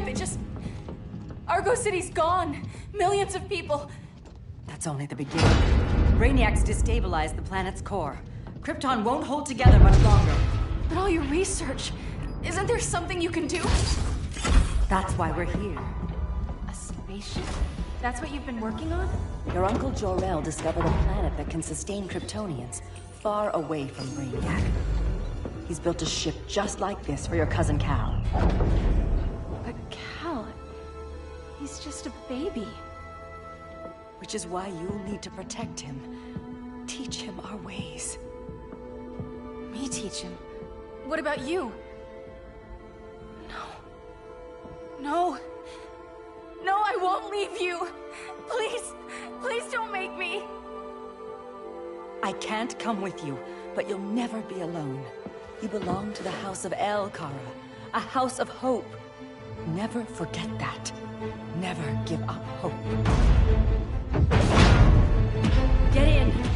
It just... Argo City's gone. Millions of people. That's only the beginning. Brainiac's destabilized the planet's core. Krypton won't hold together much longer. But all your research, isn't there something you can do? That's why we're here. A spaceship? That's what you've been working on? Your uncle Jor-El discovered a planet that can sustain Kryptonians, far away from Brainiac. He's built a ship just like this for your cousin Cal. But Cal... he's just a baby. Which is why you'll need to protect him. Teach him our ways. Me teach him? What about you? No. No, I won't leave you. Please, please don't make me. I can't come with you, but you'll never be alone. You belong to the House of El, Kara. A house of hope. Never forget that. Never give up hope. Get in!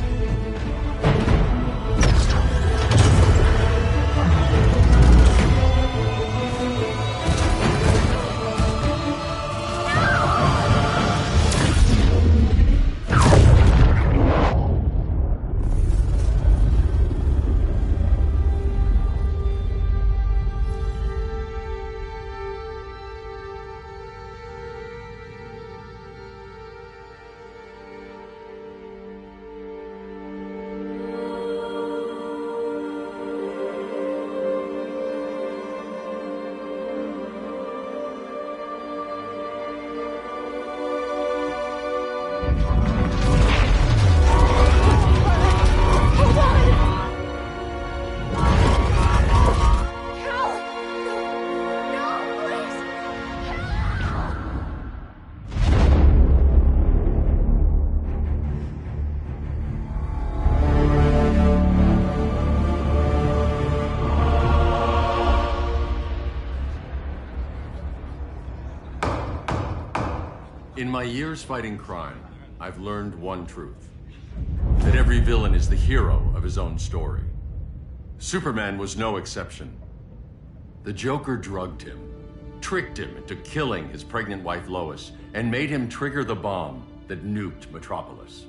In my years fighting crime, I've learned one truth. That every villain is the hero of his own story. Superman was no exception. The Joker drugged him, tricked him into killing his pregnant wife Lois, and made him trigger the bomb that nuked Metropolis.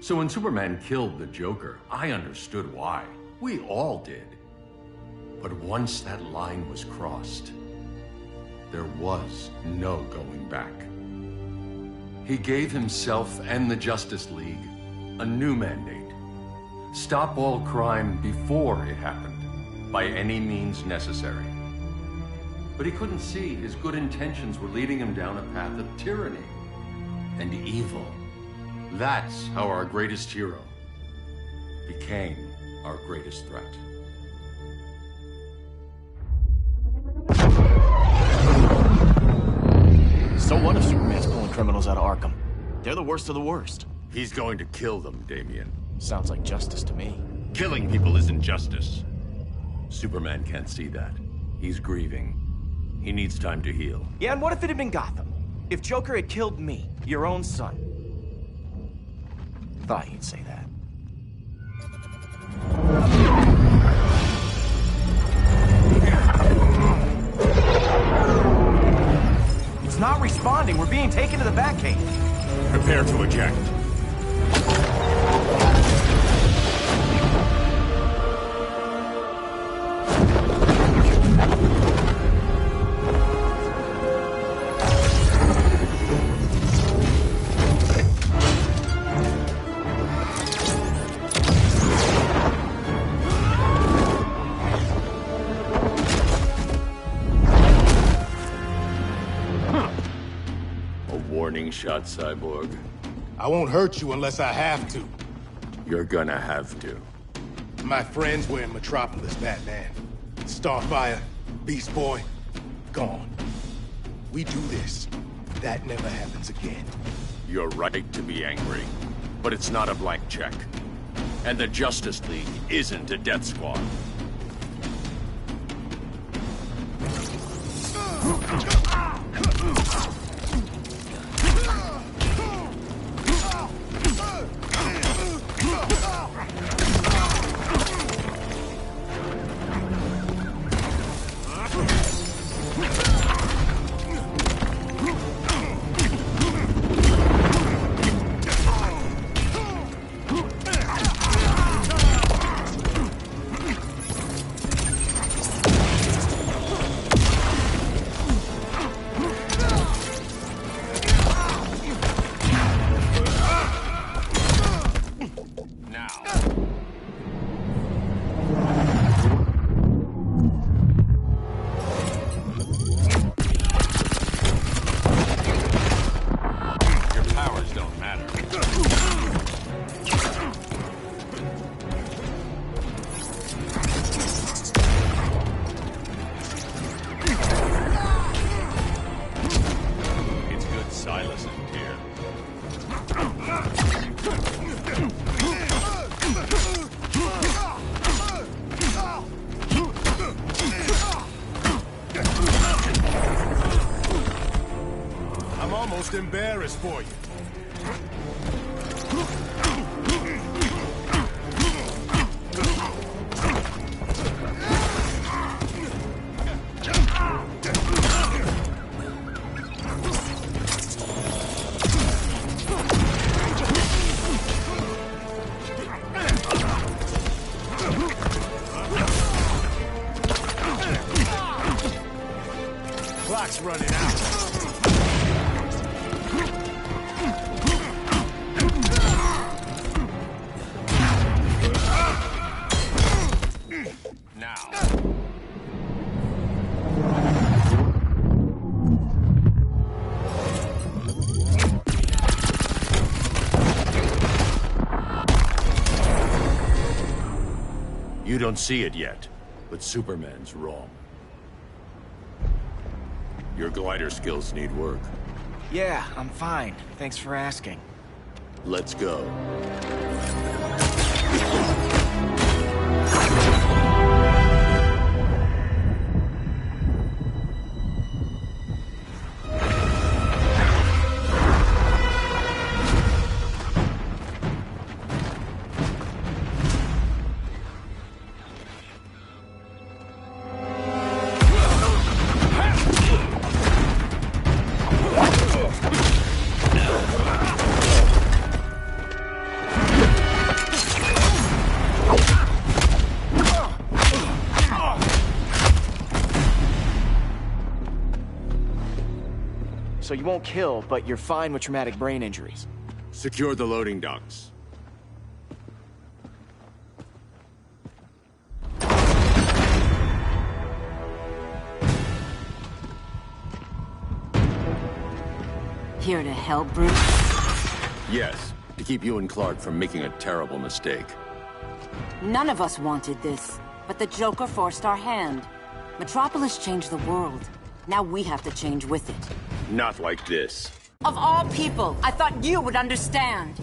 So when Superman killed the Joker, I understood why. We all did. But once that line was crossed, there was no going back. He gave himself and the Justice League a new mandate. Stop all crime before it happened, by any means necessary. But he couldn't see his good intentions were leading him down a path of tyranny and evil. That's how our greatest hero became our greatest threat. So what if Superman's pulling criminals out of Arkham? They're the worst of the worst. He's going to kill them, Damian. Sounds like justice to me. Killing people isn't justice. Superman can't see that. He's grieving. He needs time to heal. Yeah, and what if it had been Gotham? If Joker had killed me, your own son? Thought you'd say that. It's not responding. We're being taken to the Batcave. Prepare to eject. Shot, Cyborg. I won't hurt you unless I have to. You're gonna have to. My friends were in Metropolis, Batman. Starfire, Beast Boy, gone. We do this. That never happens again. You're right to be angry, but it's not a blank check. And the Justice League isn't a death squad. Almost embarrassed for you. Clock's running out. Now. You don't see it yet, but Superman's wrong. Your glider skills need work. Yeah, I'm fine. Thanks for asking. Let's go. So you won't kill, but you're fine with traumatic brain injuries. Secure the loading docks. Here to help, Bruce? Yes, to keep you and Clark from making a terrible mistake. None of us wanted this, but the Joker forced our hand. Metropolis changed the world. Now we have to change with it. Not like this. Of all people, I thought you would understand.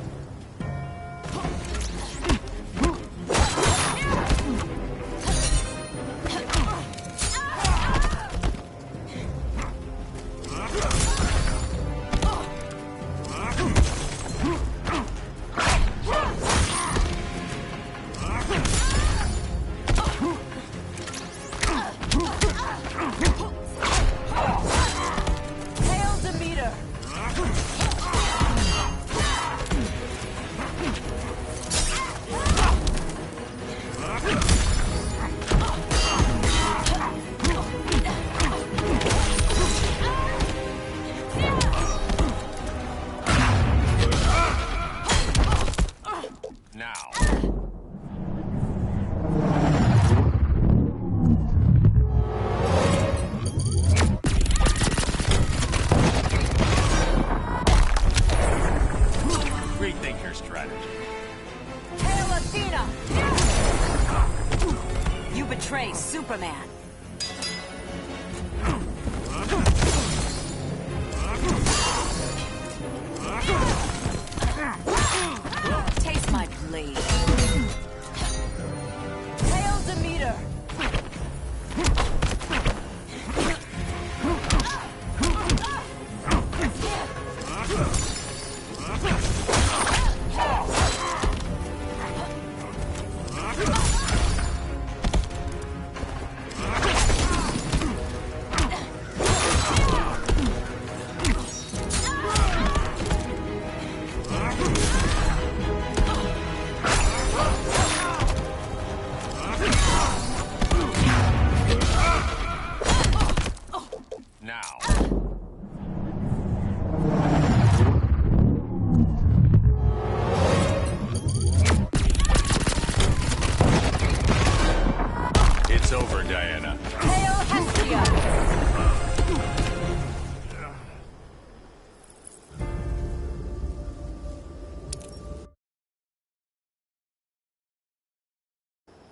Superman. Taste my blade. Hail Demeter!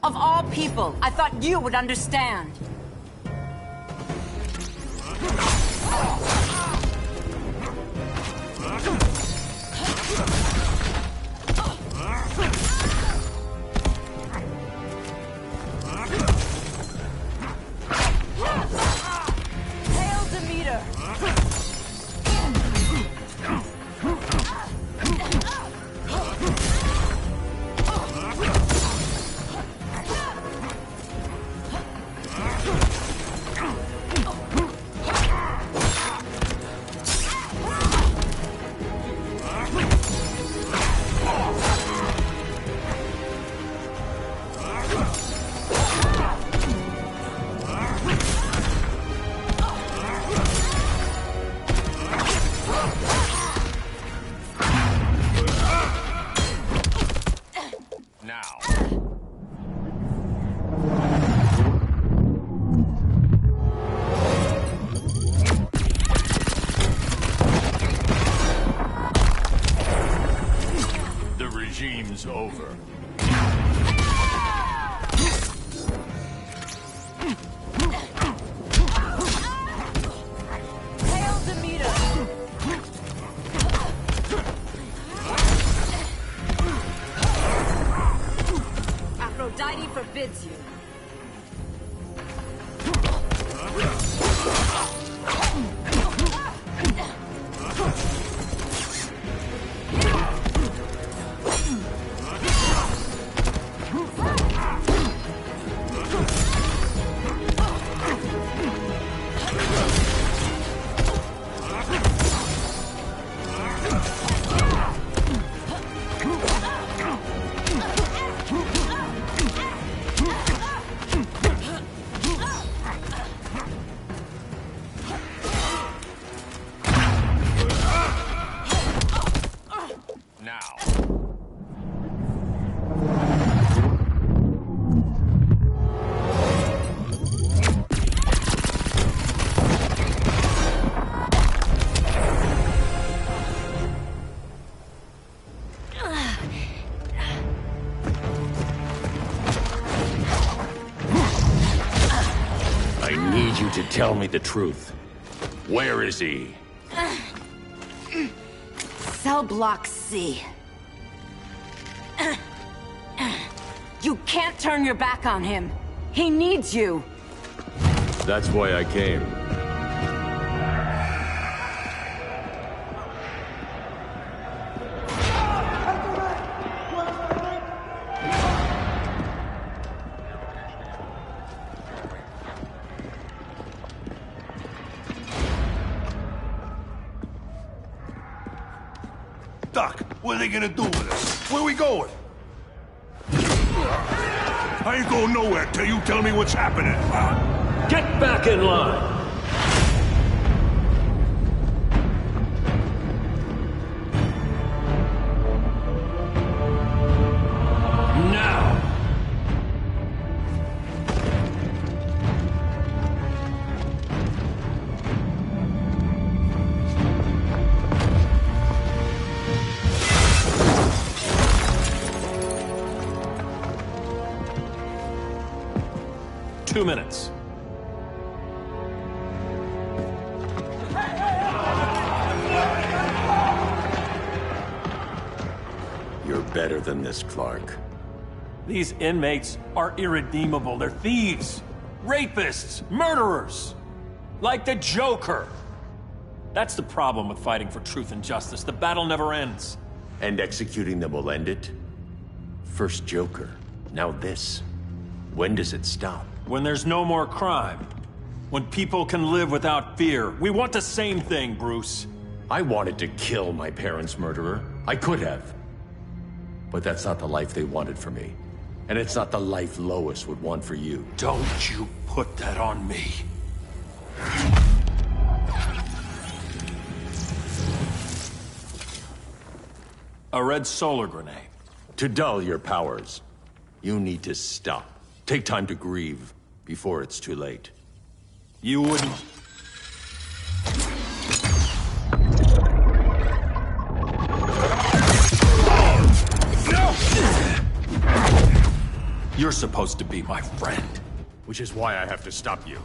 Of all people, I thought you would understand. Hail Demeter! needs you. To tell me the truth. Where is he? Cell block C. You can't turn your back on him. He needs you. That's why I came. Doc, what are they gonna do with us? Where are we going? I ain't going nowhere till you tell me what's happening. Get back in line! Now! 2 minutes. You're better than this, Clark. These inmates are irredeemable. They're thieves, rapists, murderers. Like the Joker. That's the problem with fighting for truth and justice. The battle never ends. And executing them will end it? First Joker, now this. When does it stop? When there's no more crime. When people can live without fear. We want the same thing, Bruce. I wanted to kill my parents' murderer. I could have. But that's not the life they wanted for me. And it's not the life Lois would want for you. Don't you put that on me. A red solar grenade. To dull your powers, you need to stop. Take time to grieve before it's too late. You wouldn't... You're supposed to be my friend. Which is why I have to stop you.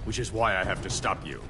which is why I have to stop you.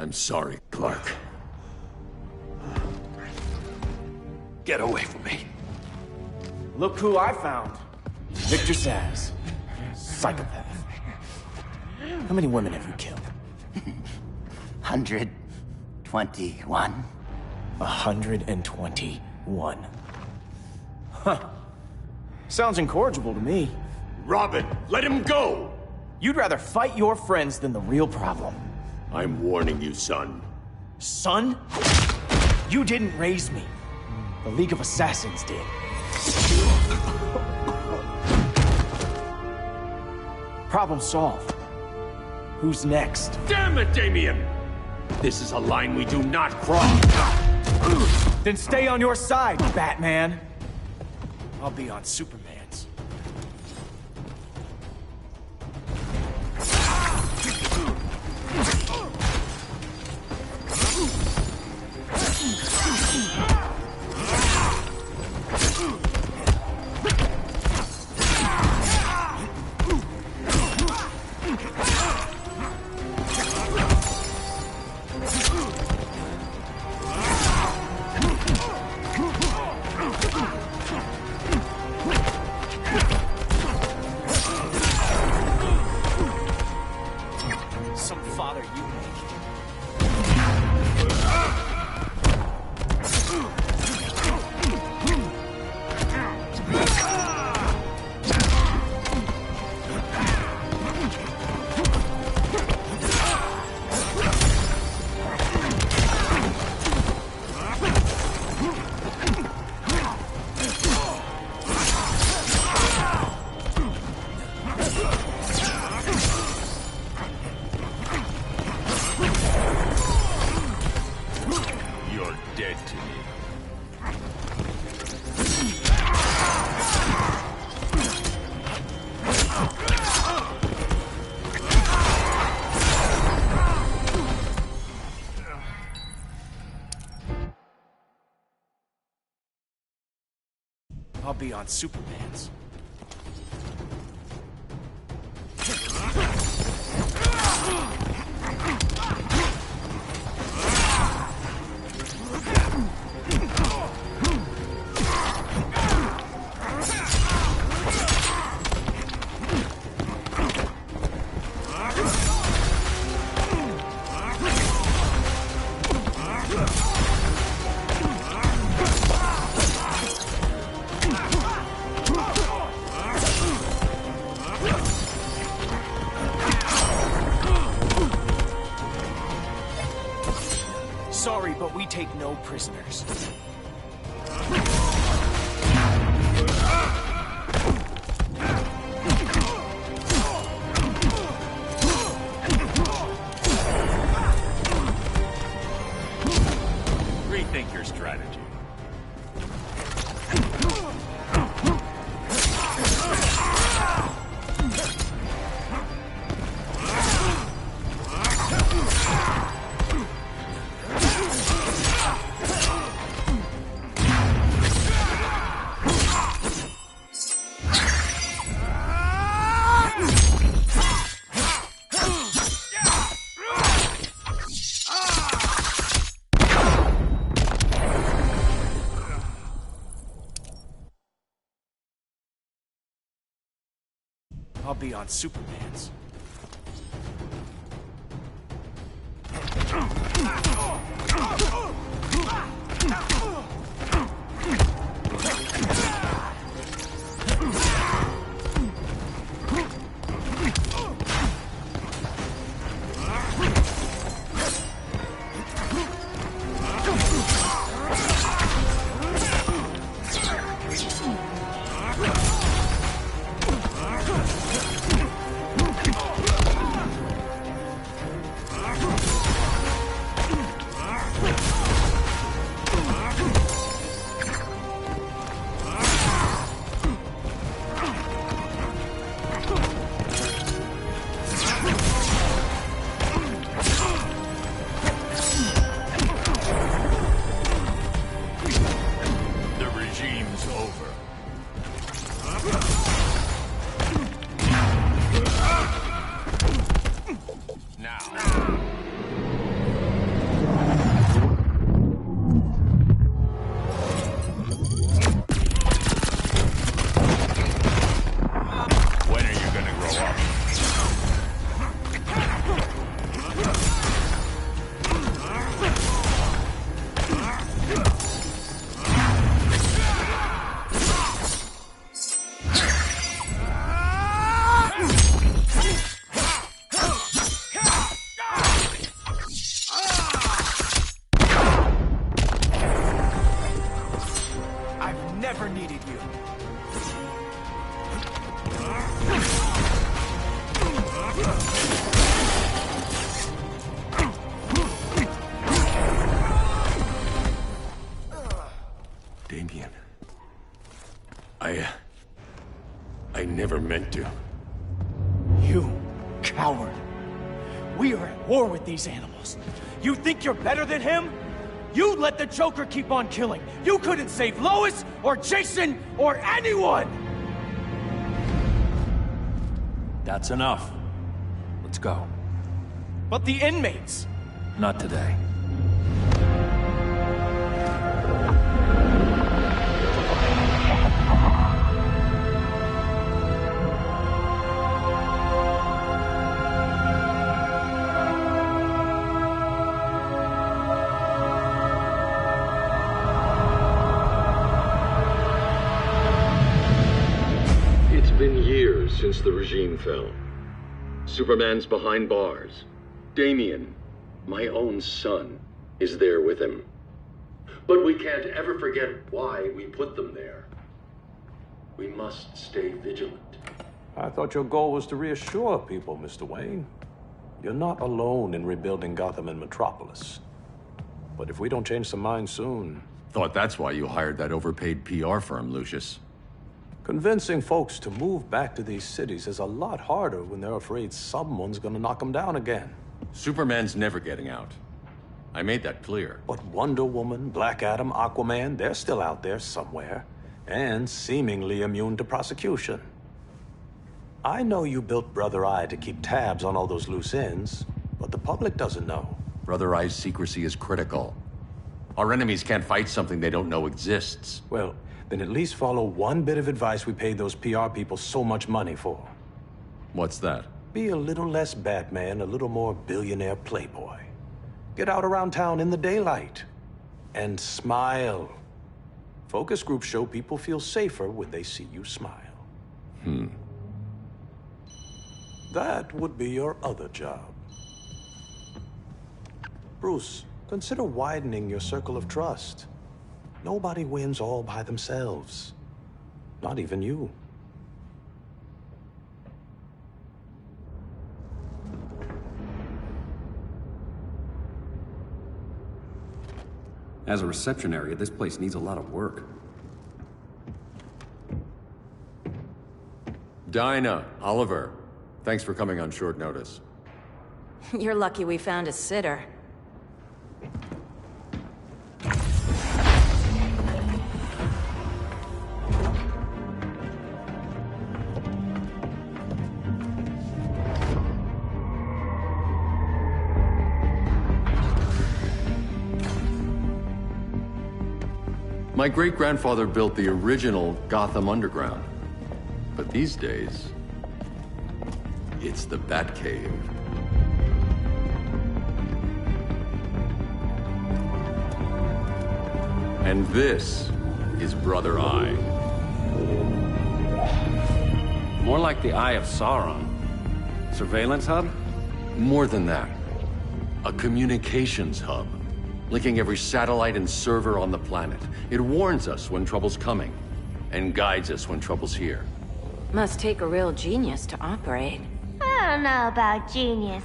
I'm sorry, Clark. Get away from me. Look who I found. Victor Zsasz. Psychopath. How many women have you killed? 121. 121. Huh. Sounds incorrigible to me. Robin, let him go! You'd rather fight your friends than the real problem. I'm warning you, son. Son? You didn't raise me. The League of Assassins did. Problem solved. Who's next? Damn it, Damien! This is a line we do not cross. Then stay on your side, Batman. I'll be on Superman's. I'll be on Superman's. sorry, but we take no prisoners. Rethink your strategy. I'll be on Superman's. Never needed you. Damien. I never meant to. You coward. We are at war with these animals. You think you're better than him? You let the Joker keep on killing. You couldn't save Lois, or Jason, or anyone! That's enough. Let's go. But the inmates! Not today. Since the regime fell. Superman's behind bars. Damien, my own son, is there with him. But we can't ever forget why we put them there. We must stay vigilant. I thought your goal was to reassure people, Mr. Wayne. You're not alone in rebuilding Gotham and Metropolis. But if we don't change some minds soon... Thought that's why you hired that overpaid PR firm, Lucius. Convincing folks to move back to these cities is a lot harder when they're afraid someone's gonna knock them down again. Superman's never getting out. I made that clear. But Wonder Woman, Black Adam, Aquaman, they're still out there somewhere. And seemingly immune to prosecution. I know you built Brother Eye to keep tabs on all those loose ends, but the public doesn't know. Brother Eye's secrecy is critical. Our enemies can't fight something they don't know exists. Well, then at least follow one bit of advice we paid those PR people so much money for. What's that? Be a little less Batman, a little more billionaire playboy. Get out around town in the daylight. And smile. Focus groups show people feel safer when they see you smile. That would be your other job. Bruce, Consider widening your circle of trust. Nobody wins all by themselves. Not even you. As a reception area, this place needs a lot of work. Dinah, Oliver, thanks for coming on short notice. You're lucky we found a sitter. My great-grandfather built the original Gotham Underground. But these days, it's the Batcave. And this is Brother Eye. More like the Eye of Sauron. Surveillance hub? More than that. A communications hub, linking every satellite and server on the planet. It warns us when trouble's coming, and guides us when trouble's here. Must take a real genius to operate. I don't know about genius,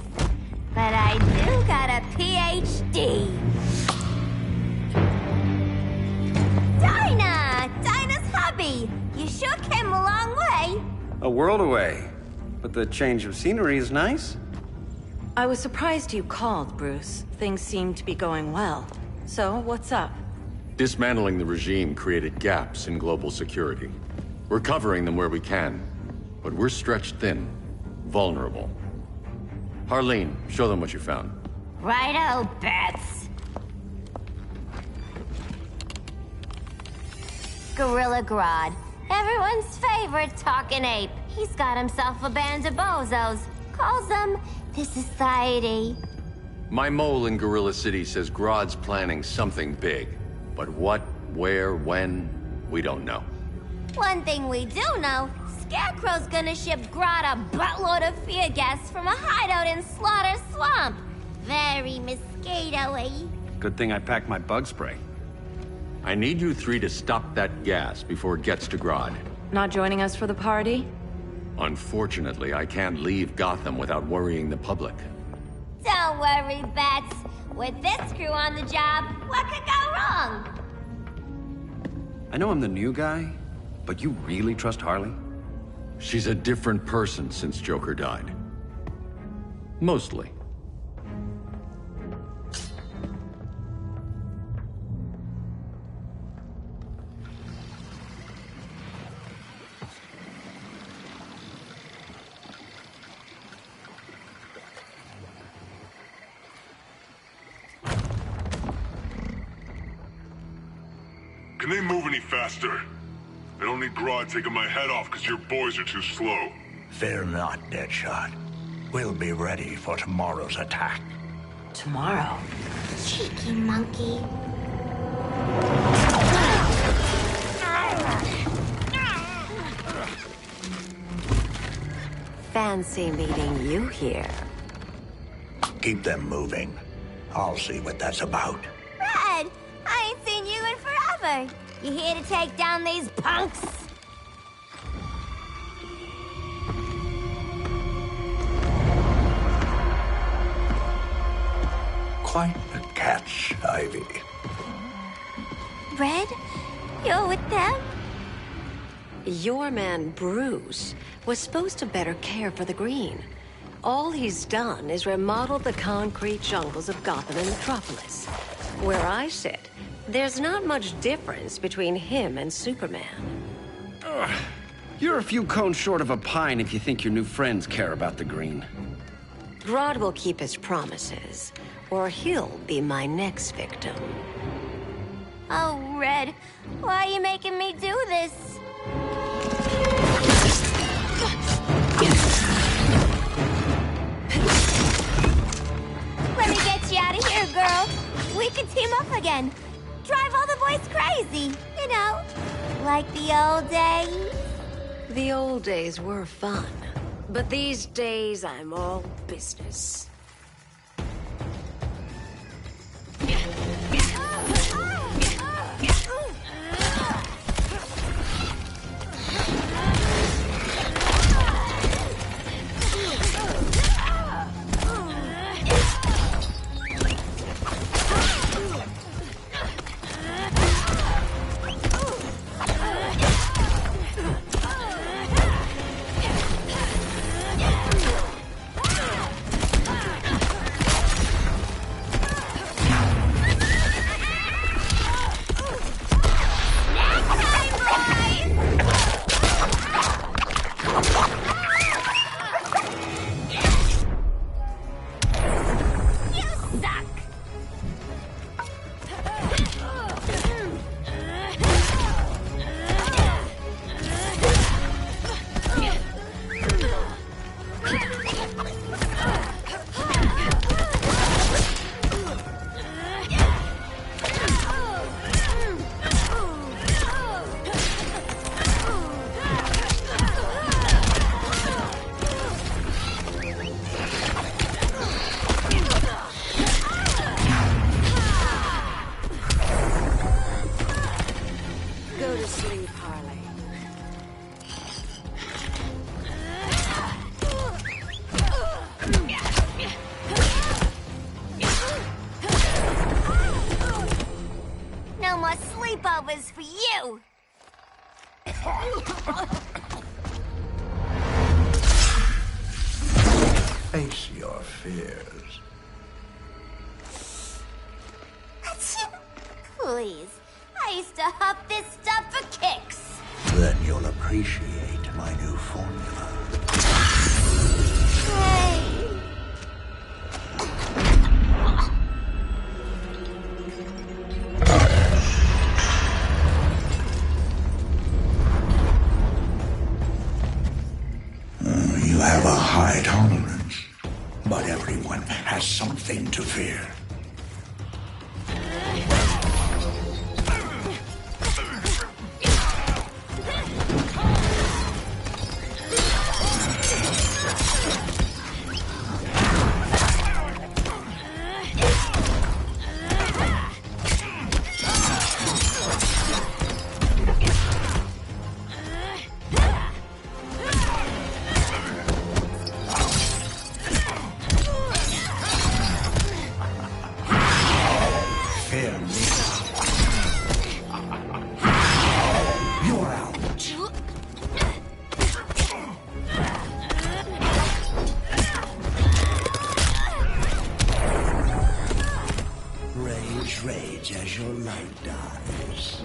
but I do got a PhD. Dinah's hubby! You sure came a long way. A world away. But the change of scenery is nice. I was surprised you called, Bruce. Things seem to be going well. So, what's up? Dismantling the regime created gaps in global security. We're covering them where we can, but we're stretched thin, vulnerable. Harleen, show them what you found. Righto, Bats. Gorilla Grodd, everyone's favorite talking ape. He's got himself a band of bozos. Calls them the Society. My mole in Gorilla City says Grodd's planning something big. But what, where, when, we don't know. One thing we do know, Scarecrow's gonna ship Grodd a buttload of fear gas from a hideout in Slaughter Swamp. Very mosquito-y. Good thing I packed my bug spray. I need you three to stop that gas before it gets to Grodd. Not joining us for the party? Unfortunately, I can't leave Gotham without worrying the public. Don't worry, Bats. With this crew on the job, what could go wrong? I know I'm the new guy, but you really trust Harley? She's a different person since Joker died. Mostly. Can they move any faster? I don't need Grodd taking my head off because your boys are too slow. Fear not, Deadshot. We'll be ready for tomorrow's attack. Tomorrow? Cheeky monkey. Fancy meeting you here. Keep them moving. I'll see what that's about. Red, I ain't seen you in forever. You here to take down these punks? Quite a catch, Ivy. Red, you're with them? Your man, Bruce, was supposed to better care for the Green. All he's done is remodel the concrete jungles of Gotham and Metropolis. Where I sit, there's not much difference between him and Superman. You're a few cones short of a pine if you think your new friends care about the Green. Grodd will keep his promises, or he'll be my next victim. Oh, Red, why are you making me do this? Let me get you out of here, girl. We can team up again. Drive all the boys crazy, you know, like the old days. The old days were fun, but these days I'm all business. sleepovers for you! Face your fears. Please, I used to huff this stuff for kicks. Then you'll appreciate my new formula. Hey. You have a high tolerance, but everyone has something to fear. Rage as your light dies.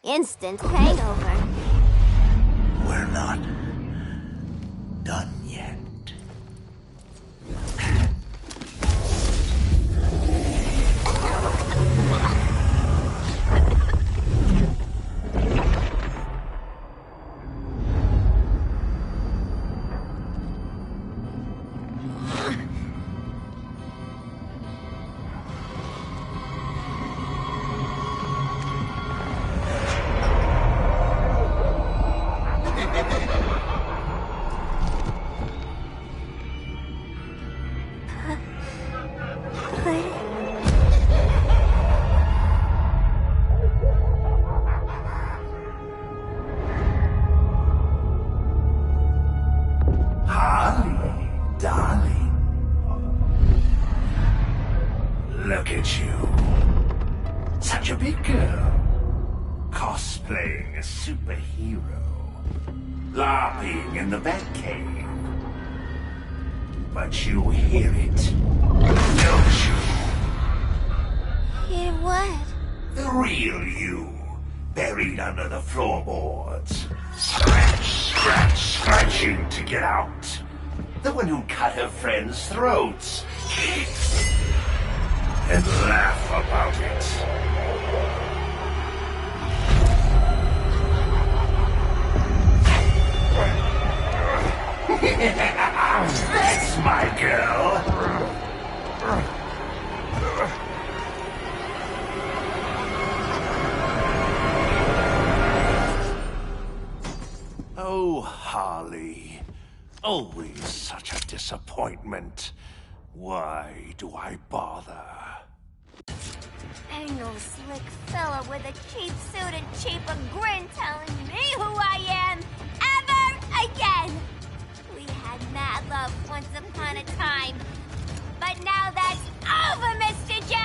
Instant hangover. We're not done yet. Look at you. Such a big girl. Cosplaying a superhero. LARPing in the Batcave. But you hear it, don't you? Hear what? The real you. Buried under the floorboards. Scratch, scratch, scratching to get out. The one who cut her friends' throats. And laugh about it. That's my girl. Oh, Harley. Always such a disappointment. Why do I bother? Ain't no slick fella with a cheap suit and cheaper grin telling me who I am ever again. We had mad love once upon a time, but now that's over, Mr. J.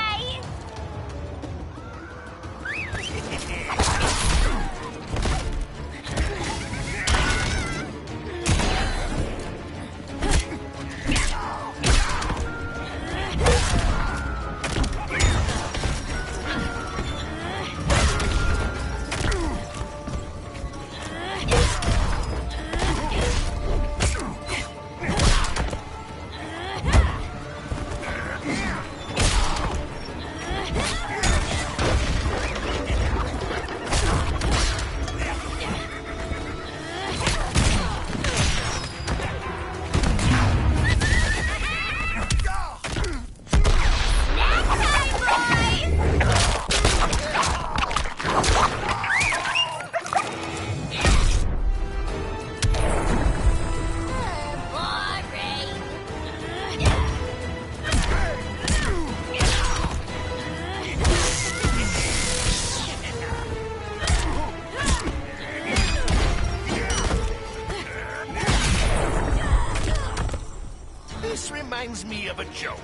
reminds me of a joke.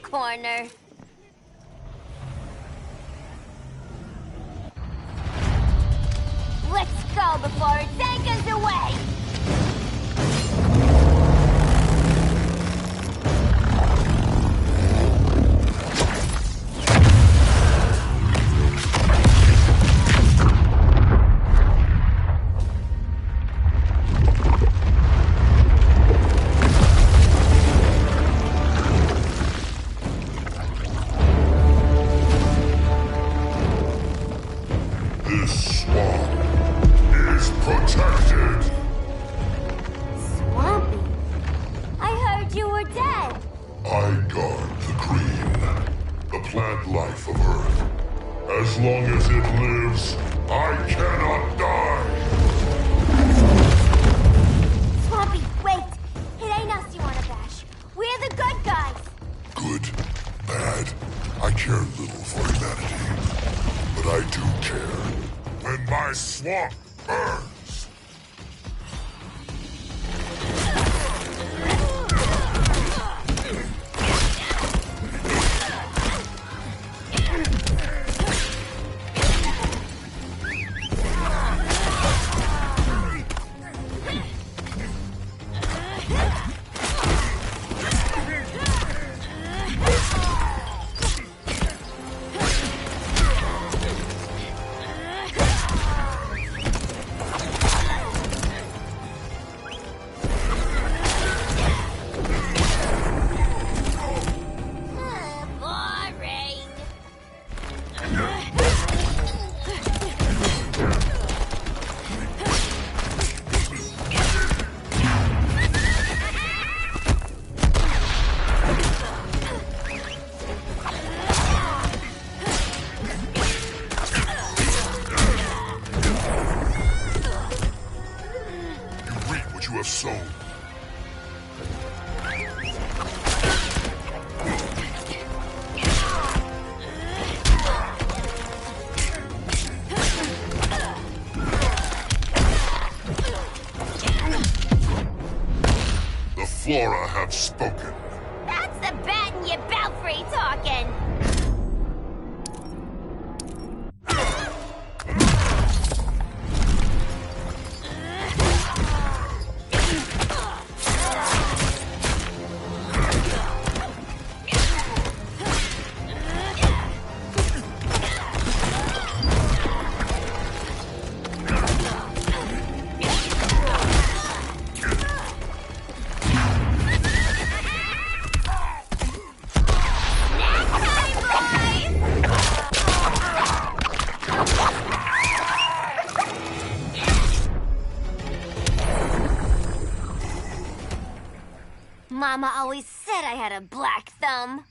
Corner. Let's go before it takes us away! Flora have spoken. That's the bat in your belfry talking! Mama always said I had a black thumb.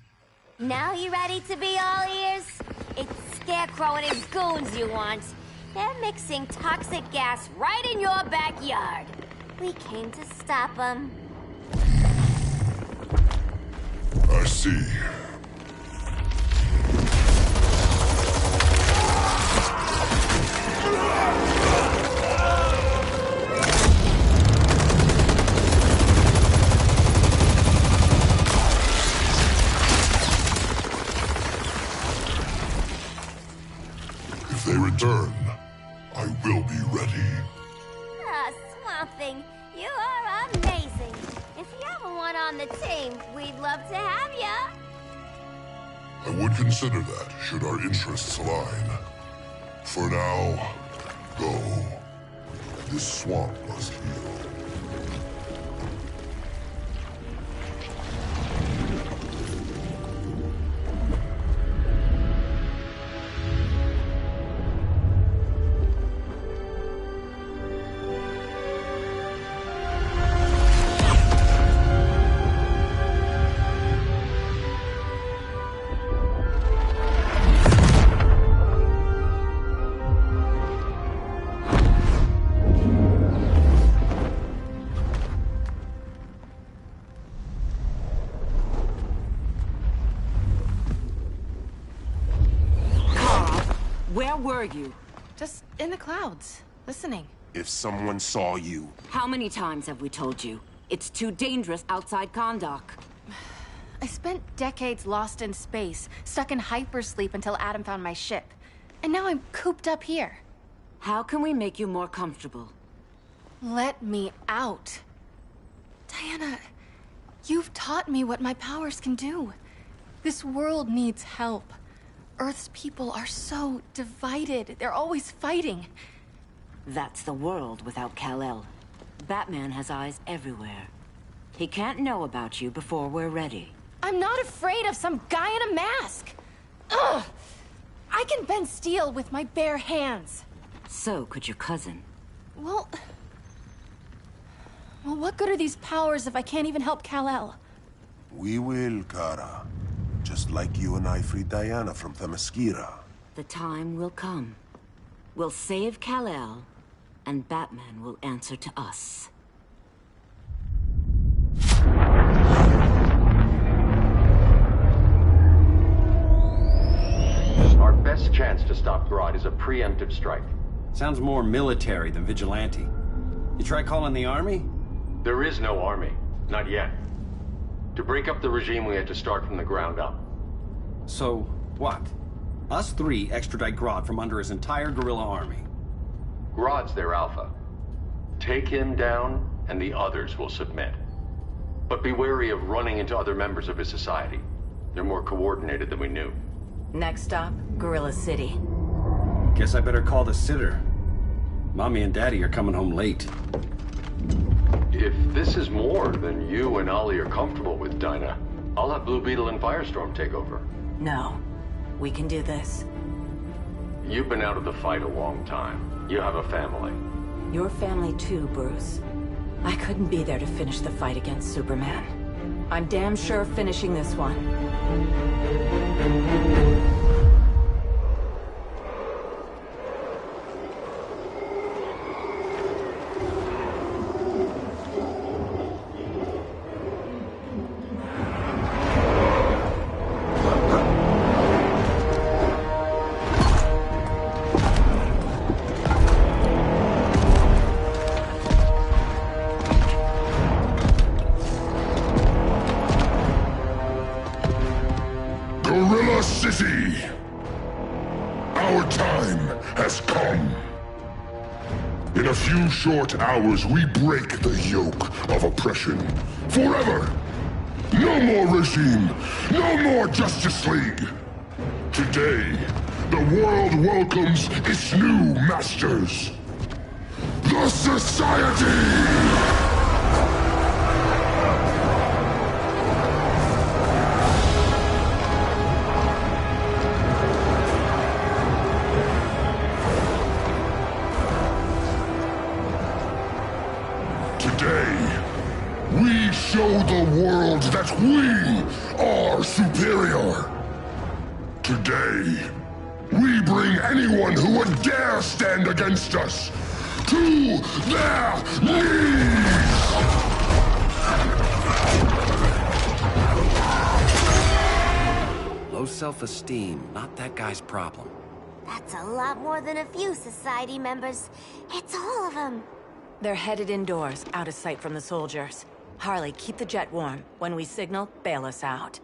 Now you ready to be all ears? It's Scarecrow and his goons you want. They're mixing toxic gas right in your backyard. We came to stop them. I see. If they return, I will be ready. Ah, Swamp Thing, you are amazing. If you ever want on the team, we'd love to have you. I would consider that, should our interests align. For now, go. This swamp must heal. were you? Just in the clouds, listening. If someone saw you... How many times have we told you? It's too dangerous outside Kahndaq. I spent decades lost in space, stuck in hypersleep until Adam found my ship. And now I'm cooped up here. How can we make you more comfortable? Let me out. Diana, you've taught me what my powers can do. This world needs help. Earth's people are so divided. They're always fighting. That's the world without Kal-El. Batman has eyes everywhere. He can't know about you before we're ready. I'm not afraid of some guy in a mask. Ugh! I can bend steel with my bare hands. So could your cousin. Well, what good are these powers if I can't even help Kal-El? We will, Kara. Just like you and I freed Diana from Themyscira. The time will come. We'll save Kal-El, and Batman will answer to us. Our best chance to stop Grodd is a preemptive strike. Sounds more military than vigilante. You try calling the army? There is no army. Not yet. To break up the regime, we had to start from the ground up. So, what? Us three extradite Grodd from under his entire guerrilla army. Grodd's their alpha. Take him down, and the others will submit. But be wary of running into other members of his society. They're more coordinated than we knew. Next stop, Gorilla City. Guess I better call the sitter. Mommy and Daddy are coming home late. If this is more than you and Ollie are comfortable with, Dinah, I'll have Blue Beetle and Firestorm take over. No. We can do this. You've been out of the fight a long time. You have a family. Your family too, Bruce. I couldn't be there to finish the fight against Superman. I'm damn sure finishing this one. Gorilla City! Our time has come. In a few short hours, we break the yoke of oppression. Forever! No more regime! No more Justice League! Today, the world welcomes its new masters. The Society! We show the world that we are superior. Today, we bring anyone who would dare stand against us to their knees! Low self-esteem, not that guy's problem. That's a lot more than a few society members. It's all of them. They're headed indoors, out of sight from the soldiers. Harley, keep the jet warm. When we signal, bail us out.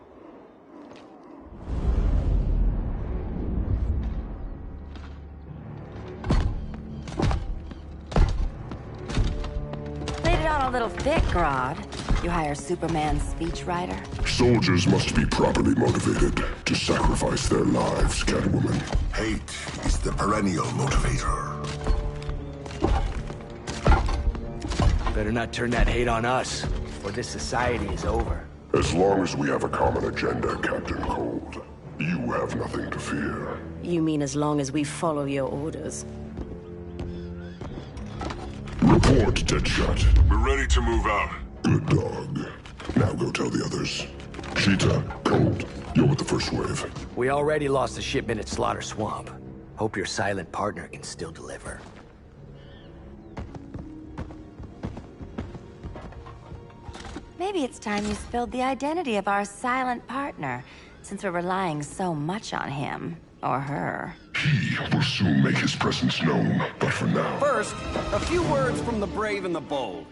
Laid it on a little thick, Grodd. You hire Superman's speechwriter? Soldiers must be properly motivated to sacrifice their lives, Catwoman. Hate is the perennial motivator. Better not turn that hate on us, or this society is over. As long as we have a common agenda, Captain Cold, you have nothing to fear. You mean as long as we follow your orders? Report, Deadshot. We're ready to move out. Good dog. Now go tell the others. Cheetah, Cold, you're with the first wave. We already lost a shipment at Slaughter Swamp. Hope your silent partner can still deliver. Maybe it's time you spilled the identity of our silent partner, since we're relying so much on him, or her. He will soon make his presence known, but for now... First, a few words from the brave and the bold.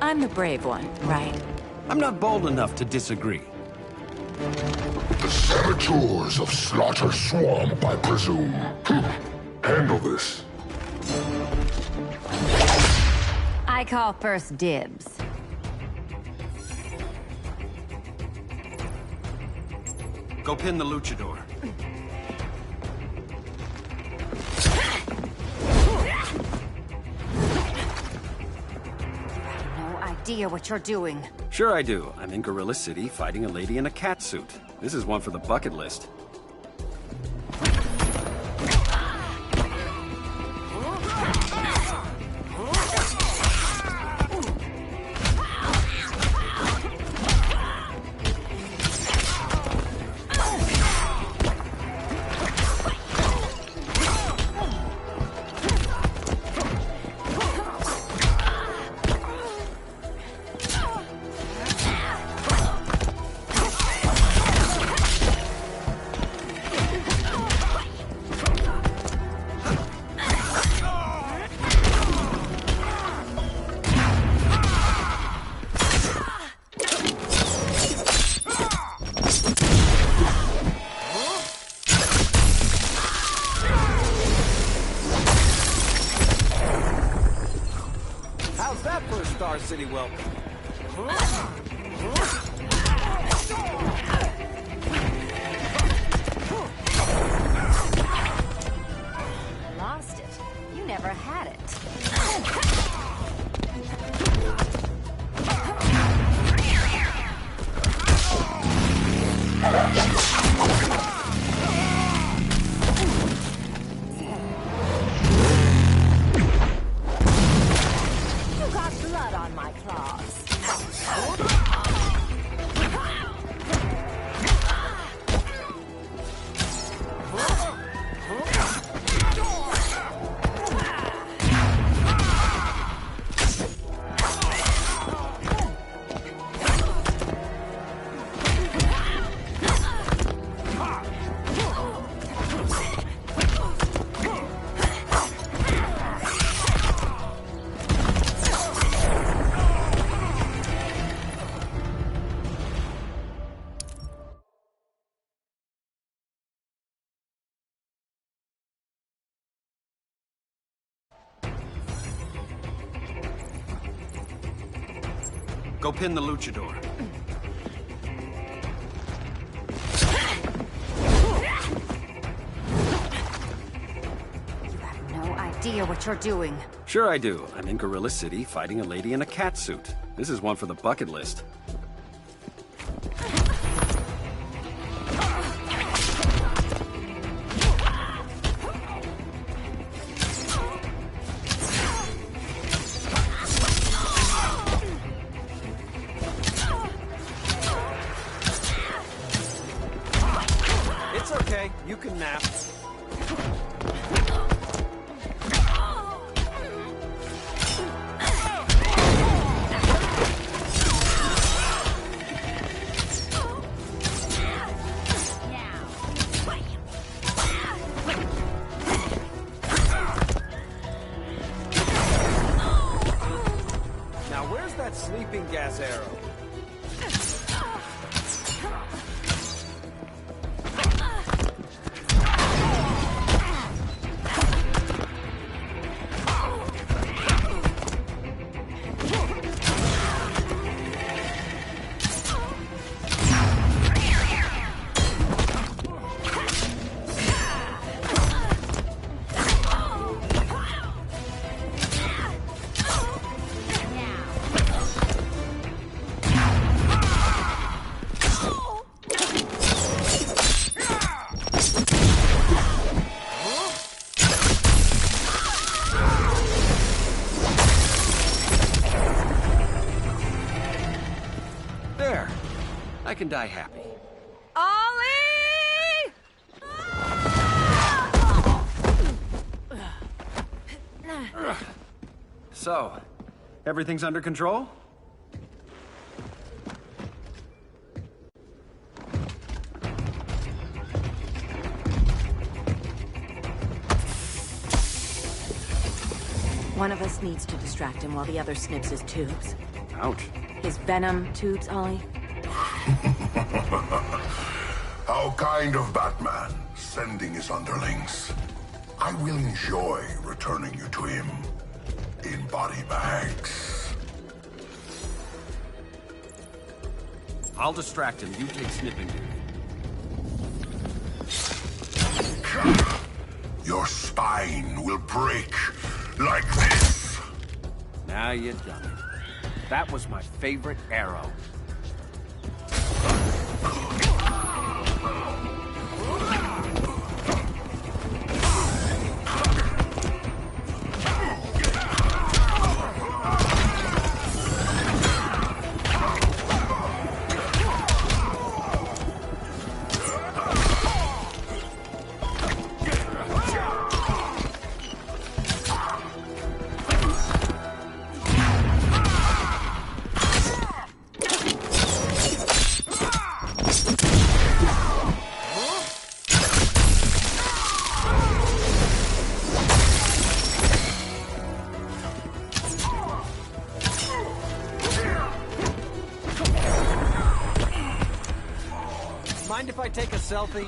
I'm the brave one, right? I'm not bold enough to disagree. The saboteurs of Slaughter Swamp, I presume. Handle this. I call first dibs. Go pin the luchador. No idea what you're doing. Sure I do. I'm in Gorilla City fighting a lady in a cat suit. This is one for the bucket list. Star City welcome. Lost it. You never had it. You got blood on my claws. Go pin the luchador. You have no idea what you're doing. Sure I do. I'm in Gorilla City fighting a lady in a cat suit. This is one for the bucket list. It's okay. You can nap. Now where's that sleeping gas arrow? There. I can die happy. Ollie! So, everything's under control? One of us needs to distract him while the other snips his tubes. Ouch. His venom tubes, Ollie. How kind of Batman, sending his underlings. I will enjoy returning you to him in body bags. I'll distract him. You take snipping duty. Your spine will break like this. Now you done it. That was my favorite arrow. Mind if I take a selfie?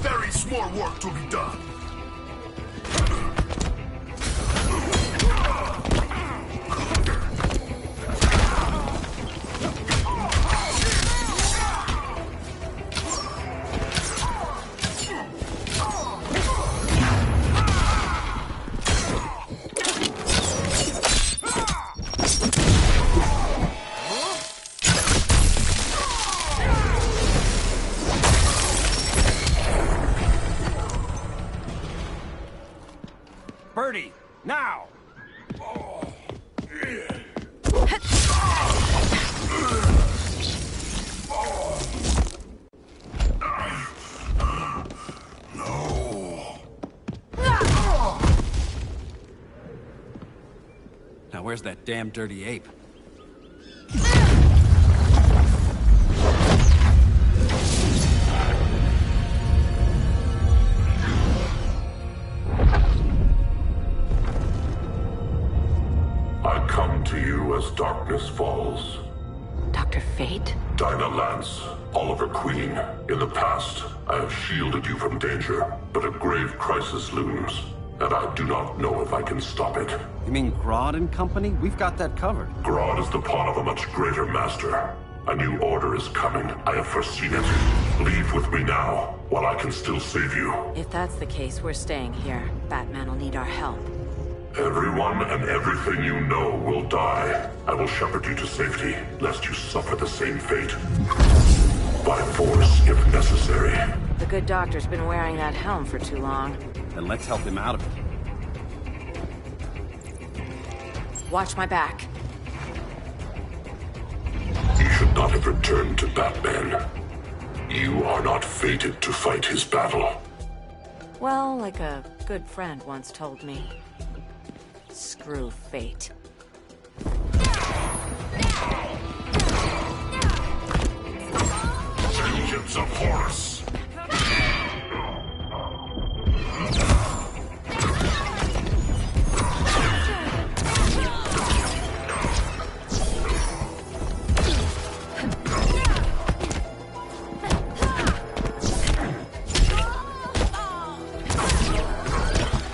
There is more work to be done. Birdie, now! Now where's that damn dirty ape? I come to you as darkness falls. Dr. Fate? Dinah Lance, Oliver Queen. In the past, I have shielded you from danger, but a grave crisis looms, and I do not know if I can stop it. You mean Grodd and company? We've got that covered. Grodd is the pawn of a much greater master. A new order is coming. I have foreseen it. Leave with me now, while I can still save you. If that's the case, we're staying here. Batman will need our help. Everyone and everything you know will die. I will shepherd you to safety, lest you suffer the same fate. By force, if necessary. The good doctor's been wearing that helm for too long. Then let's help him out of it. Watch my back. You should not have returned to Batman. You are not fated to fight his battle. Well, like a good friend once told me. Screw fate. Vengeance of Horus!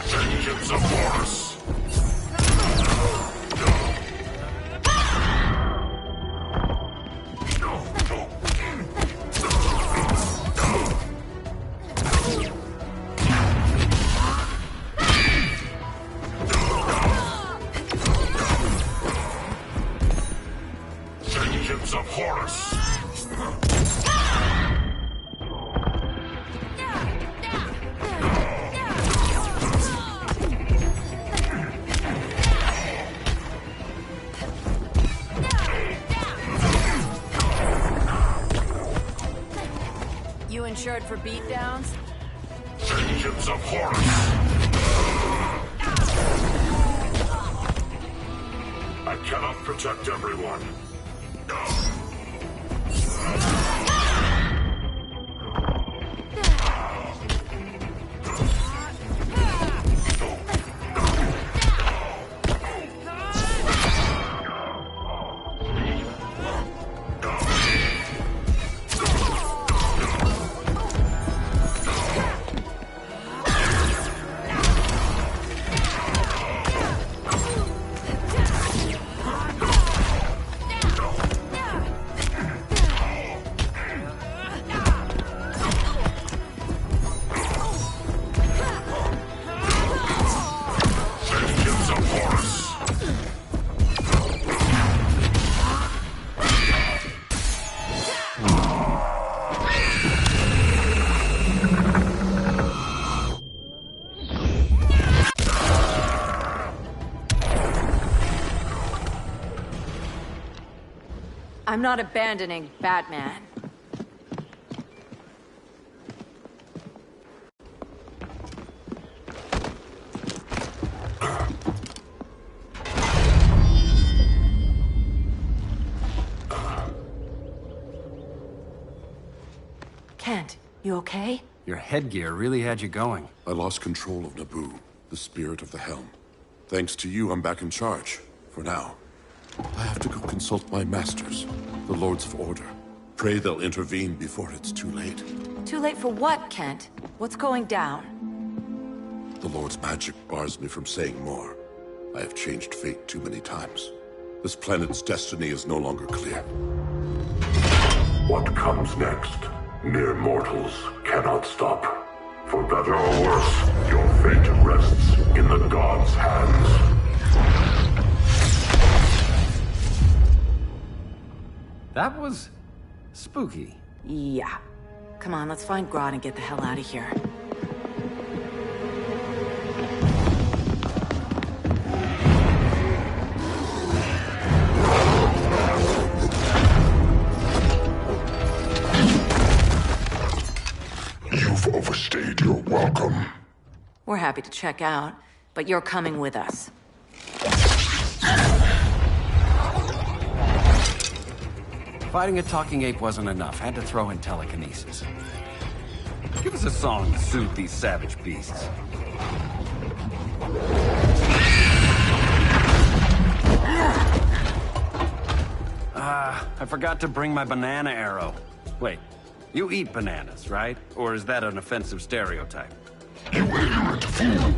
Vengeance of Horus! Vengeance of Horus! insured for beatdowns? Vengeance of Horus! I cannot protect everyone. I'm not abandoning Batman. Kent, you okay? Your headgear really had you going. I lost control of Naboo, the spirit of the helm. Thanks to you, I'm back in charge. For now. I have to go consult my masters, the Lords of Order. Pray they'll intervene before it's too late. Too late for what, Kent? What's going down? The Lord's magic bars me from saying more. I have changed fate too many times. This planet's destiny is no longer clear. What comes next? Mere mortals cannot stop. For better or worse, your fate rests in the gods' hands. That was spooky. Yeah. Come on, let's find Grodd and get the hell out of here. You've overstayed your welcome. We're happy to check out, but you're coming with us. Fighting a talking ape wasn't enough. Had to throw in telekinesis. Give us a song to soothe these savage beasts. I forgot to bring my banana arrow. Wait, you eat bananas, right? Or is that an offensive stereotype? You ignorant fool!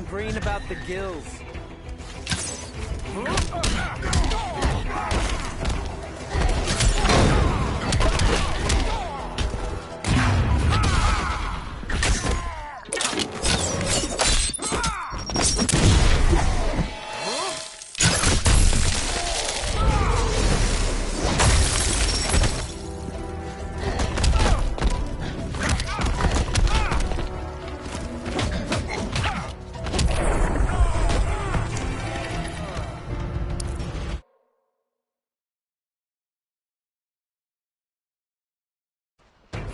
Green about the gills.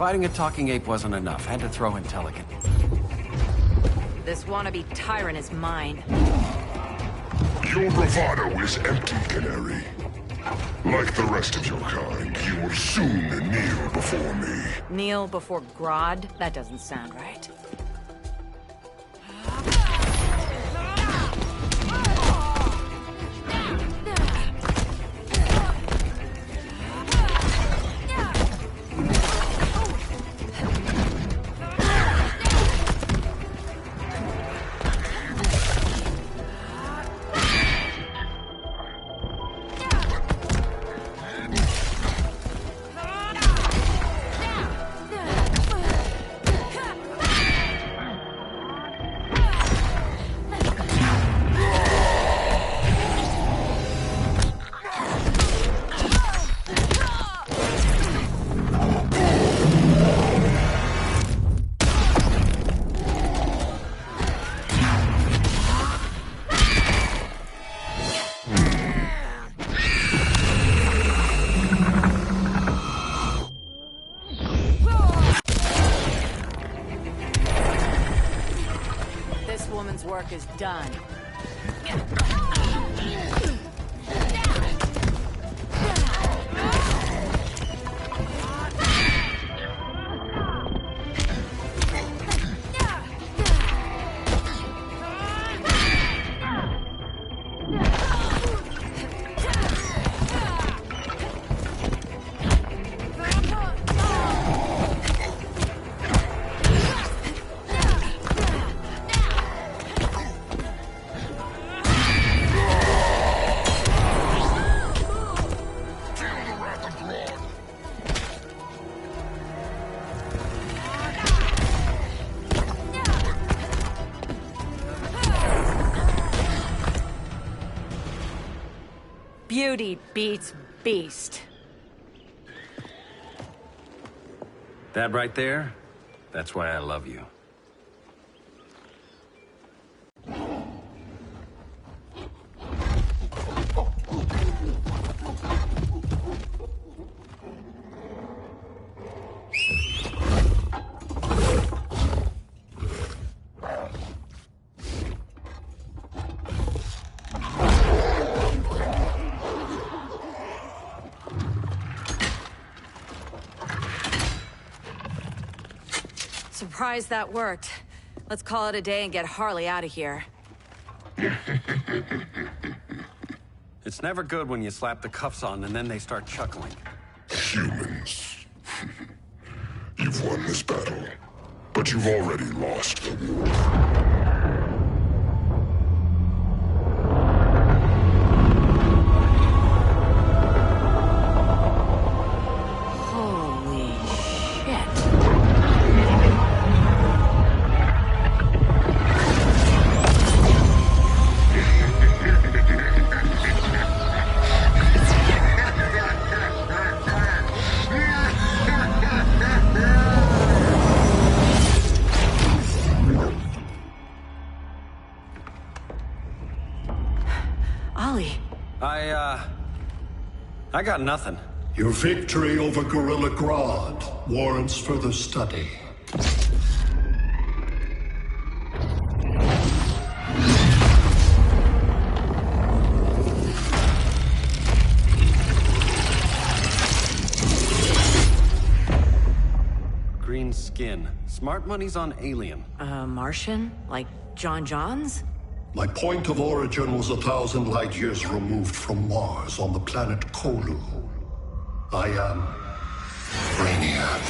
Fighting a talking ape wasn't enough. Had to throw in Telican. This wannabe tyrant is mine. Your bravado is empty, Canary. Like the rest of your kind, you will soon kneel before me. Kneel before Grodd? That doesn't sound right. Work is done. Beauty beats beast. That right there? That's why I love you. Surprised that worked. Let's call it a day and get Harley out of here. It's never good when you slap the cuffs on and then they start chuckling. Humans. You've won this battle, but you've already lost the war. I got nothing. Your victory over Gorilla Grodd warrants further study. Green skin. Smart money's on alien. Martian? Like John Johns? My point of origin was 1,000 light years removed from Mars on the planet Kolu. I am Brainiac.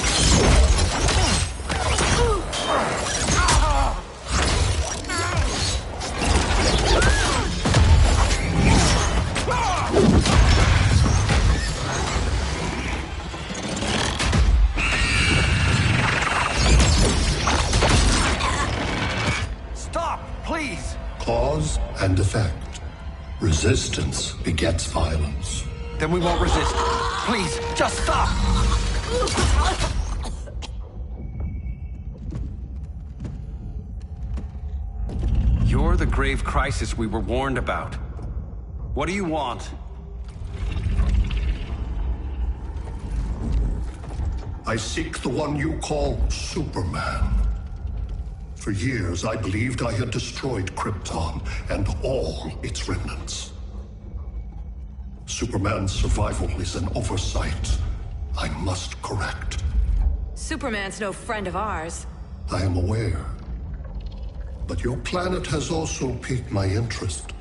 Stop, please! Cause and effect. Resistance begets violence. Then we won't resist. Please, just stop! You're the grave crisis we were warned about. What do you want? I seek the one you call Superman. For years, I believed I had destroyed Krypton and all its remnants. Superman's survival is an oversight I must correct. Superman's no friend of ours. I am aware. But your planet has also piqued my interest.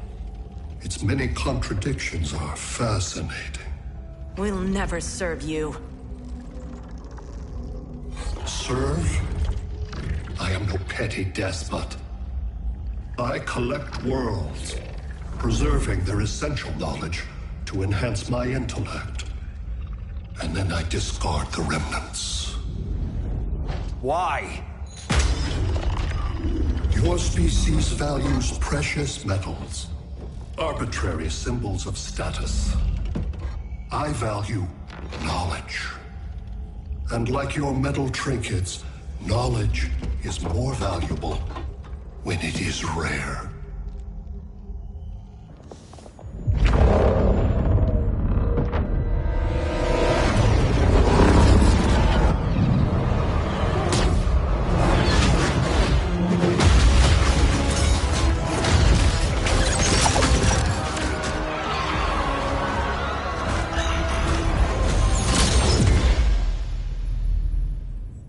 Its many contradictions are fascinating. We'll never serve you. Serve? I am no petty despot. I collect worlds, preserving their essential knowledge to enhance my intellect. And then I discard the remnants. Why? Your species values precious metals, arbitrary symbols of status. I value knowledge. And like your metal trinkets, knowledge is more valuable when it is rare.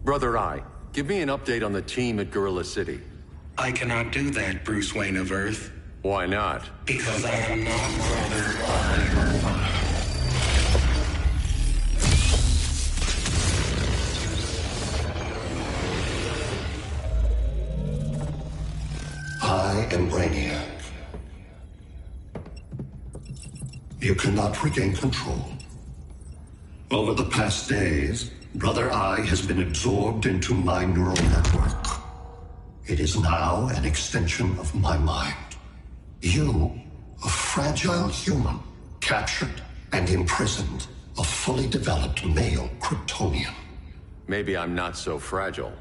Brother Eye, give me an update on the team at Gorilla City. I cannot do that, Bruce Wayne of Earth. Why not? Because I am not Brother Eye. I am Brainiac. You cannot regain control. Over the past days, Brother Eye has been absorbed into my neural network. It is now an extension of my mind. You, a fragile human, captured and imprisoned a fully developed male Kryptonian. Maybe I'm not so fragile.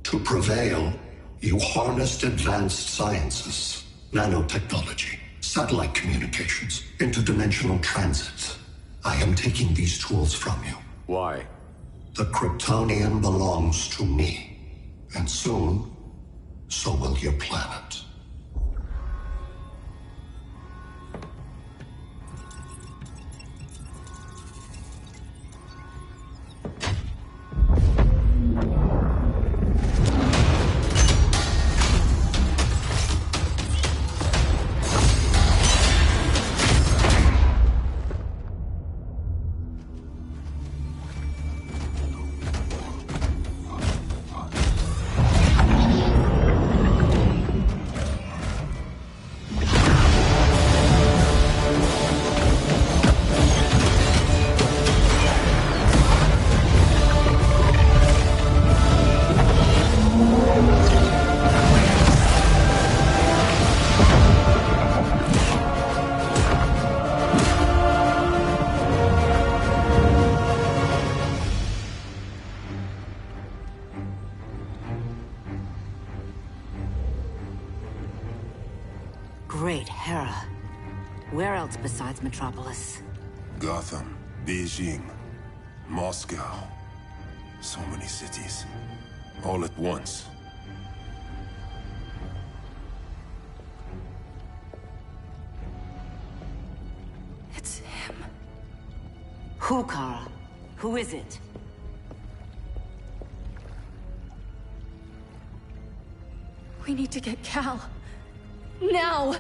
To prevail, you harnessed advanced sciences, nanotechnology, satellite communications, interdimensional transit. I am taking these tools from you. Why? The Kryptonian belongs to me. And soon, so will your planet. Great Hera. Where else besides Metropolis? Gotham, Beijing, Moscow. So many cities. All at once. It's him. Who, Kara? Who is it? We need to get Cal. Now!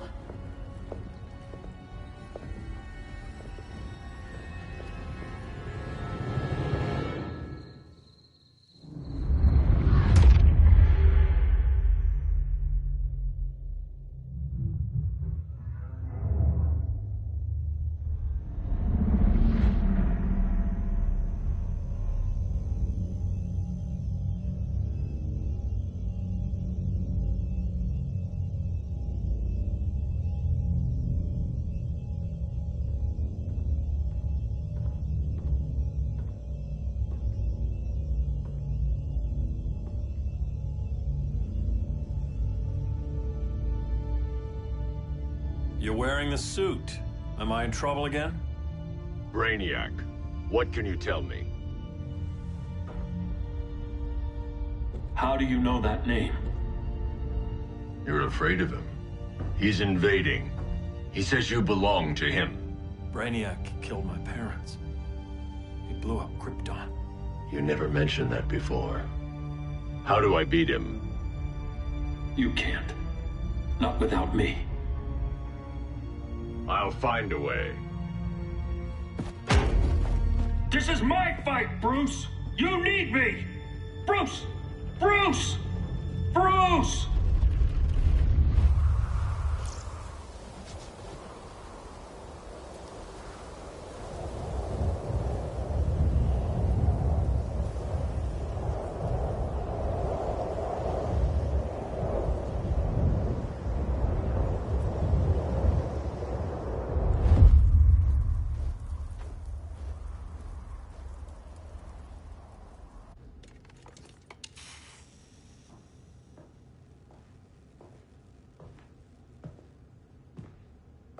You're wearing the suit. Am I in trouble again? Brainiac, what can you tell me? How do you know that name? You're afraid of him. He's invading. He says you belong to him. Brainiac killed my parents. He blew up Krypton. You never mentioned that before. How do I beat him? You can't. Not without me. I'll find a way. This is my fight, Bruce! You need me! Bruce! Bruce! Bruce!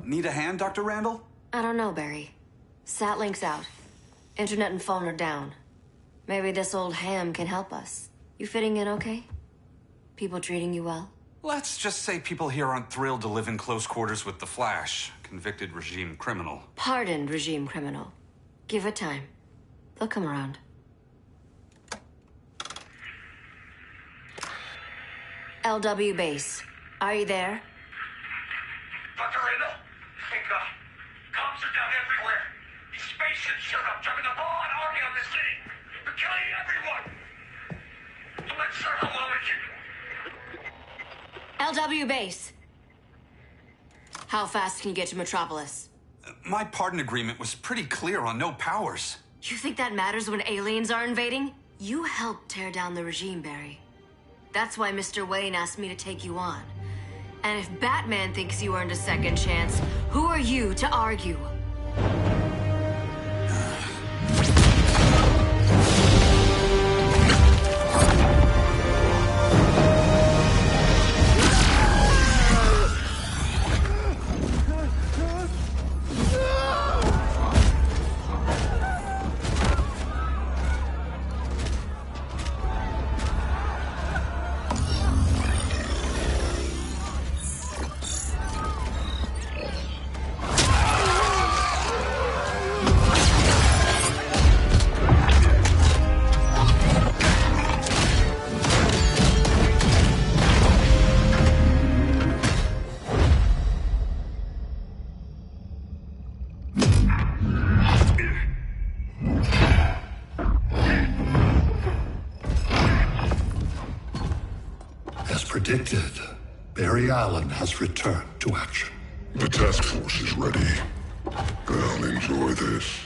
Need a hand, Dr. Randall? I don't know, Barry. Satlink's out. Internet and phone are down. Maybe this old ham can help us. You fitting in okay? People treating you well? Let's just say people here aren't thrilled to live in close quarters with the Flash, convicted regime criminal. Pardoned regime criminal. Give it time. They'll come around. LW base. Are you there? Dr. Randall? Thank God. Cops are down everywhere. These spaceships showed up, driving a broad army on the city. They're killing everyone. I'm not sure how long it can... LW base. How fast can you get to Metropolis? My pardon agreement was pretty clear on no powers. You think that matters when aliens are invading? You helped tear down the regime, Barry. That's why Mr. Wayne asked me to take you on. And if Batman thinks you earned a second chance, who are you to argue? Predicted, Barry Allen has returned to action. The task force is ready. I'll enjoy this.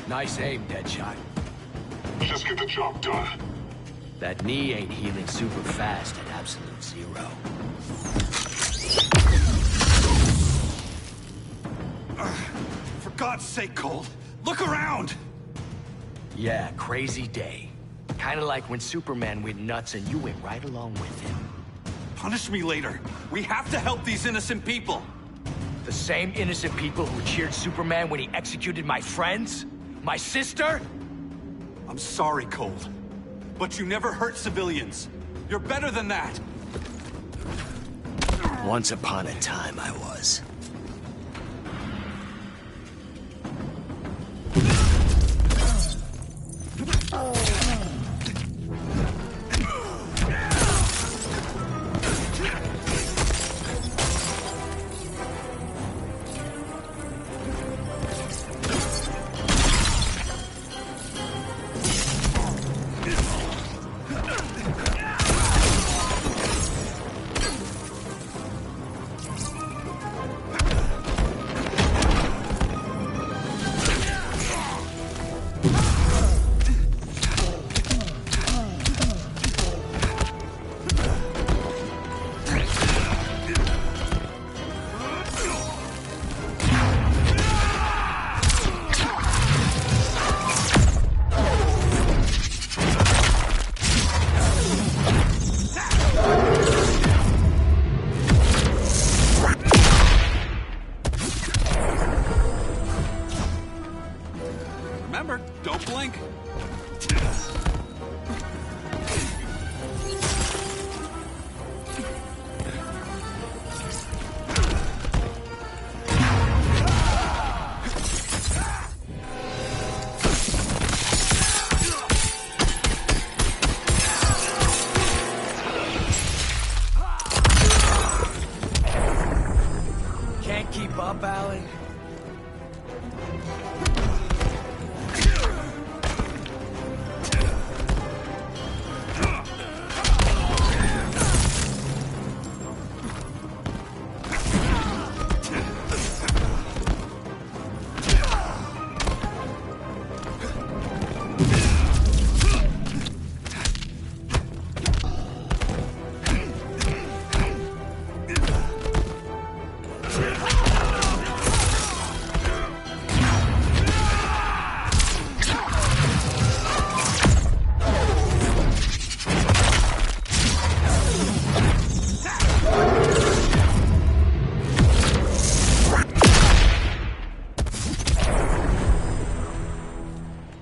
Nice aim, Deadshot. Just get the job done. That knee ain't healing super fast at absolute zero. For God's sake, Cold, look around! Yeah, crazy day. Kinda like when Superman went nuts and you went right along with him. Punish me later. We have to help these innocent people. The same innocent people who cheered Superman when he executed my friends? My sister? I'm sorry, Cold. But you never hurt civilians. You're better than that. Once upon a time, I was. up, Allie?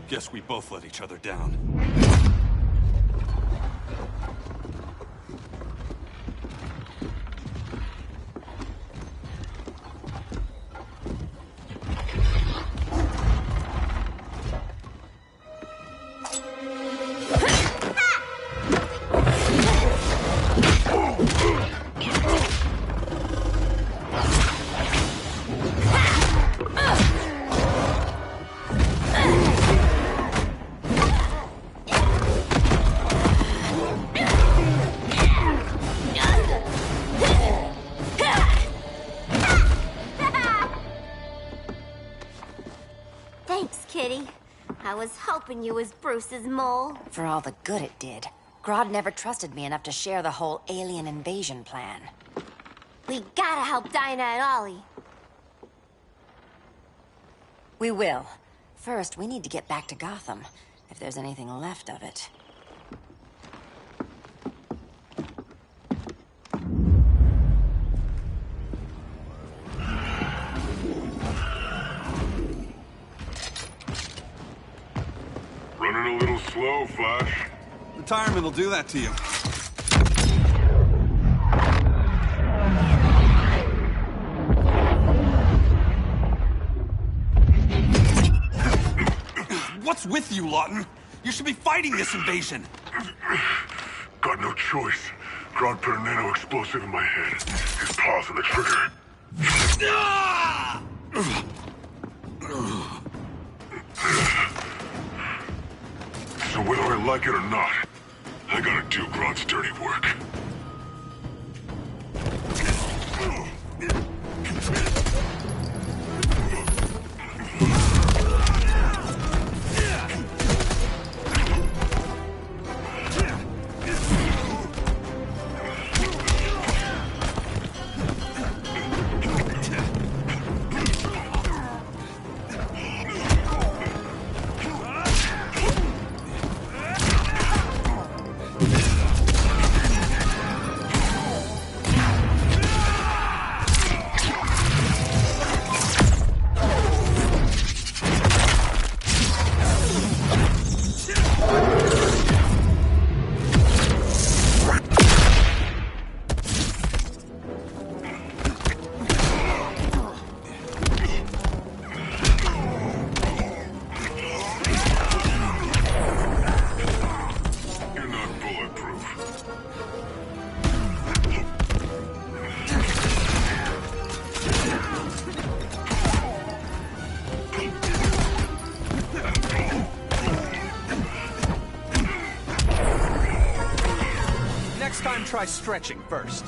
Guess we both let each other down. Thanks, Kitty. I was hoping you was Bruce's mole. For all the good it did. Grodd never trusted me enough to share the whole alien invasion plan. We gotta help Dinah and Ollie. We will. First, we need to get back to Gotham, if there's anything left of it. Running a little slow, Flash. Retirement will do that to you. What's with you, Lawton? You should be fighting this invasion. Got no choice. Grodd put a nano-explosive in my head. His paws on the trigger. So whether I like it or not, I gotta do Grodd's dirty work. Try stretching first.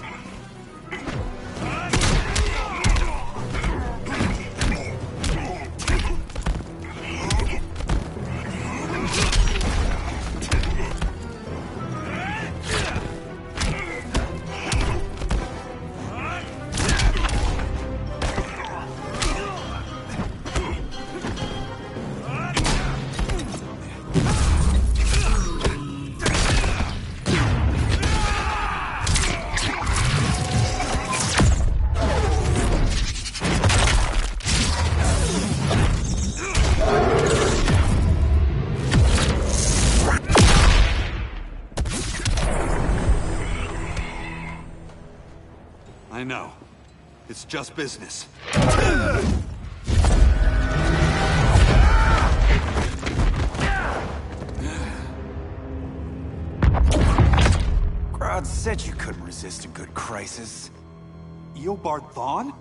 I know. It's just business. Grodd said you couldn't resist a good crisis. Eobard Thawne?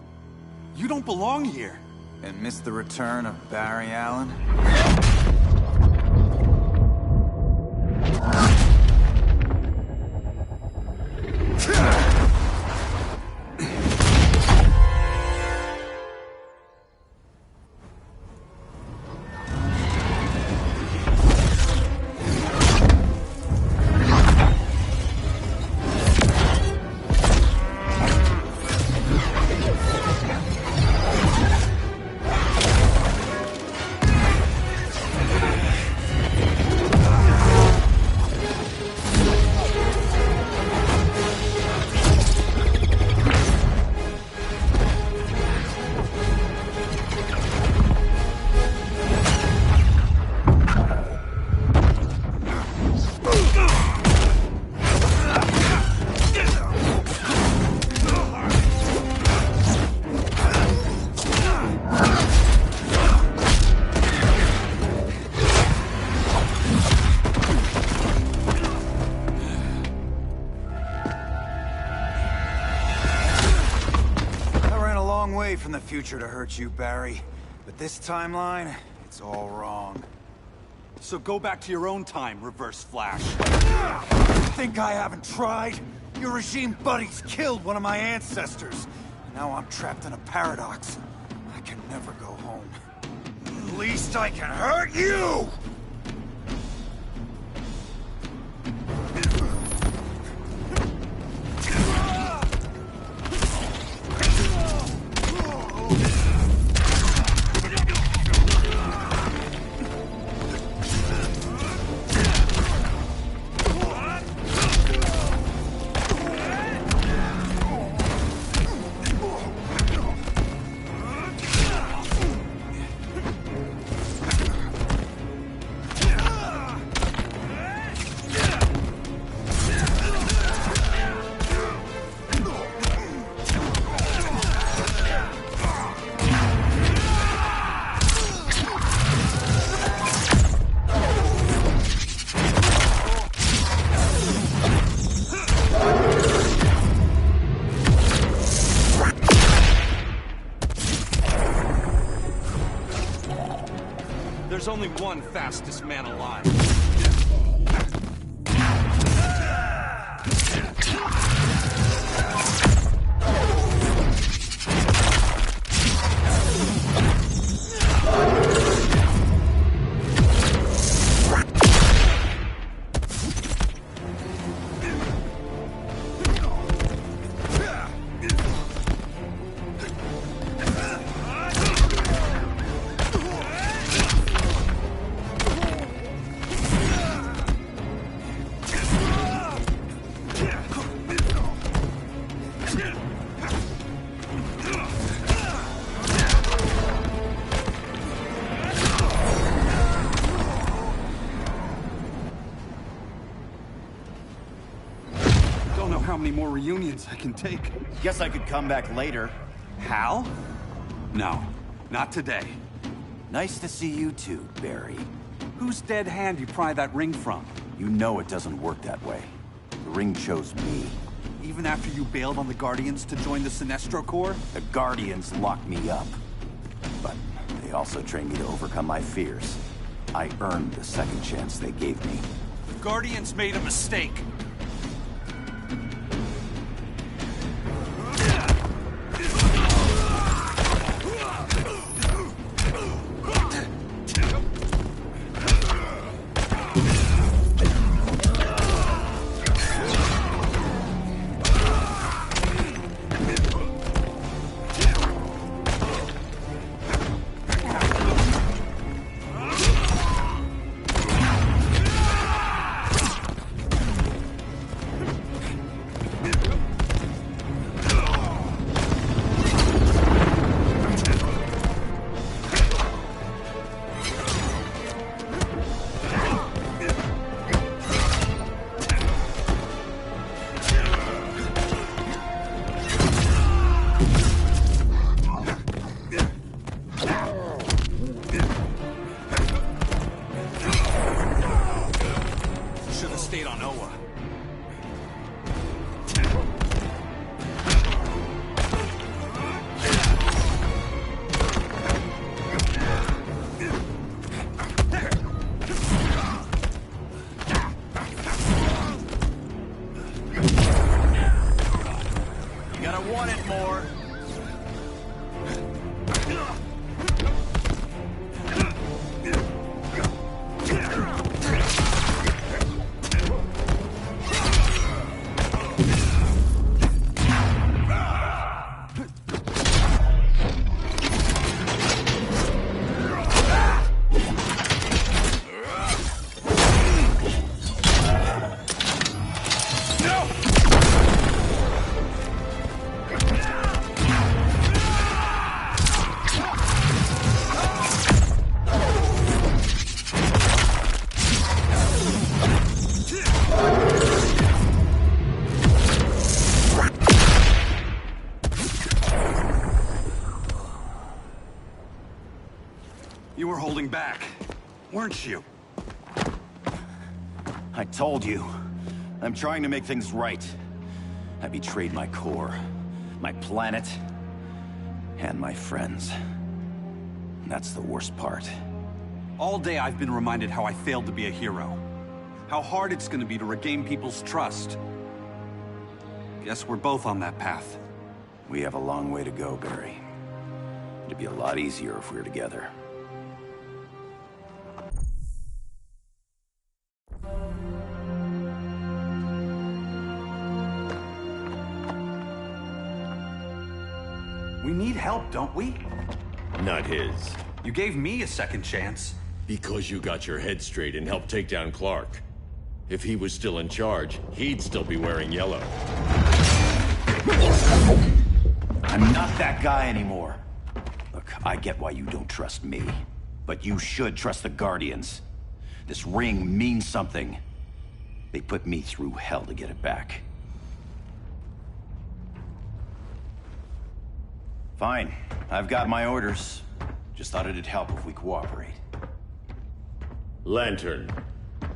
You don't belong here. And miss the return of Barry Allen? From the future to hurt you, Barry. But this timeline, it's all wrong. So go back to your own time, Reverse Flash. Think I haven't tried? Your regime buddies killed one of my ancestors. Now I'm trapped in a paradox. I can never go home. At least I can hurt you! There's only one fastest man alive. How many more reunions I can take? Guess I could come back later. Hal? No, not today. Nice to see you too, Barry. Whose dead hand you pry that ring from? You know it doesn't work that way. The ring chose me. Even after you bailed on the Guardians to join the Sinestro Corps? The Guardians locked me up. But they also trained me to overcome my fears. I earned the second chance they gave me. The Guardians made a mistake. You were holding back, weren't you? I told you. I'm trying to make things right. I betrayed my core, my planet, and my friends. That's the worst part. All day I've been reminded how I failed to be a hero. How hard it's gonna be to regain people's trust. Guess we're both on that path. We have a long way to go, Barry. It'd be a lot easier if we were together. We need help, don't we? Not his. You gave me a second chance. Because you got your head straight and helped take down Clark. If he was still in charge, he'd still be wearing yellow. I'm not that guy anymore. Look, I get why you don't trust me. But you should trust the Guardians. This ring means something. They put me through hell to get it back. Fine. I've got my orders. Just thought it'd help if we cooperate. Lantern.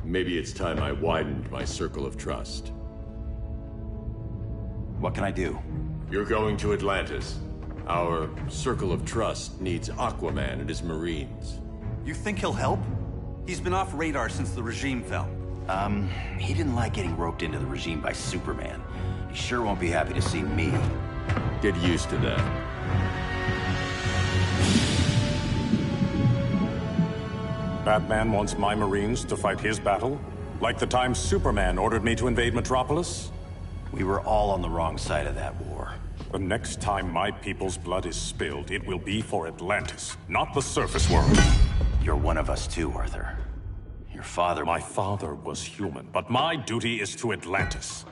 Maybe it's time I widened my circle of trust. What can I do? You're going to Atlantis. Our circle of trust needs Aquaman and his Marines. You think he'll help? He's been off radar since the regime fell. He didn't like getting roped into the regime by Superman. He sure won't be happy to see me. Get used to that. Batman wants my Marines to fight his battle? Like the time Superman ordered me to invade Metropolis? We were all on the wrong side of that war. The next time my people's blood is spilled, it will be for Atlantis, not the surface world. You're one of us too, Arthur. Your father... My father was human, but my duty is to Atlantis.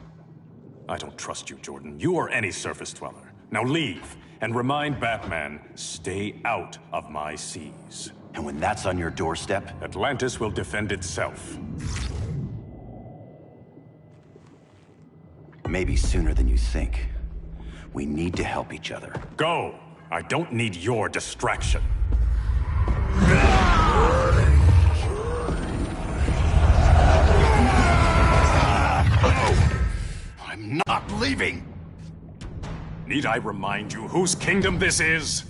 I don't trust you, Jordan. You or any surface dweller. Now leave, and remind Batman, stay out of my seas. And when that's on your doorstep? Atlantis will defend itself. Maybe sooner than you think. We need to help each other. Go! I don't need your distraction. I'm not leaving! Need I remind you whose kingdom this is?